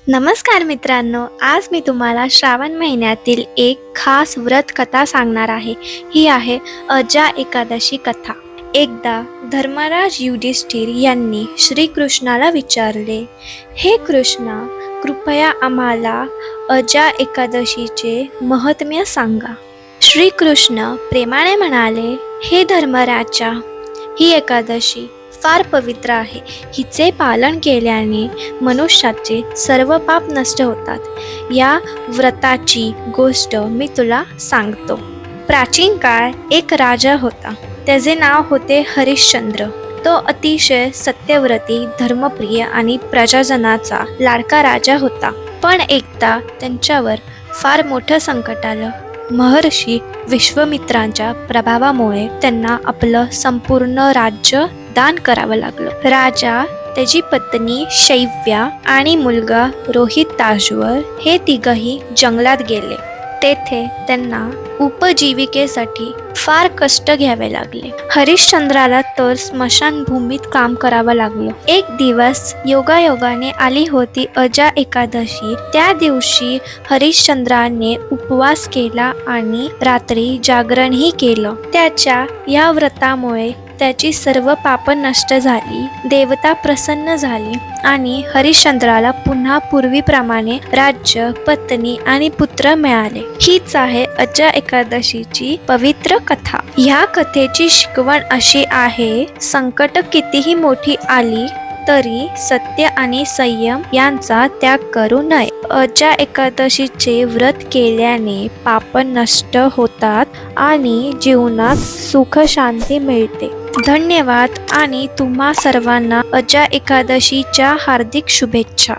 नमस्कार मित्रांनो, आज मी तुम्हाला श्रावण महिन्यातील एक खास व्रत कथा सांगणार आहे. ही आहे अजा एकादशी कथा. एकदा धर्मराज युधिष्ठिर यांनी श्रीकृष्णाला विचारले, हे कृष्णा, कृपया आम्हाला अजा एकादशीचे महात्म्य सांगा. श्रीकृष्ण प्रेमाने म्हणाले, हे धर्मराजा, ही एकादशी फार पवित्र आहे. हिचे पालन केल्याने मनुष्याचे सर्व पाप नष्ट होतात. या व्रताची गोष्ट मी तुला सांगतो. प्राचीन काळ एक राजा होता. त्याचे नाव होते हरिश्चंद्र. तो अतिशय सत्यव्रती, धर्मप्रिय आणि प्रजाजनाचा लाडका राजा होता. पण एकदा त्यांच्यावर फार मोठं संकट आलं. महर्षी विश्वामित्रांच्या प्रभावामुळे त्यांना आपलं संपूर्ण राज्य दान करावं लागलं. राजा, त्याची पत्नी शैव्या आणि मुलगा रोहिताश्वर हे तिघही जंगलात गेले. तेथे त्यांना उपजीविकेसाठी फार कष्ट घ्यावे लागले. हरिश्चंद्राला तर स्मशानभूमीत काम करावं लागलं. एक दिवस योगायोगाने आली होती अजा एकादशी. त्या दिवशी हरिश्चंद्राने उपवास केला आणि रात्री जागरणही केलं. त्याच्या या व्रतामुळे त्याची सर्व पाप नष्ट झाली. देवता प्रसन्न झाली आणि हरिश्चंद्राला पुन्हा पूर्वीप्रमाणे राज्य, पत्नी आणि पुत्र मिळाले. हीच आहे अजा एकादशीची पवित्र कथा. ह्या कथेची शिकवण अशी आहे, संकट कितीही मोठी आली तरी सत्य आणि संयम यांचा त्याग करू नये. अजा एकादशीचे व्रत केल्याने पाप नष्ट होतात आणि जीवनात सुख शांती मिळते. धन्यवाद आणि तुम्हा सर्वांना अजा एकादशीच्या हार्दिक शुभेच्छा.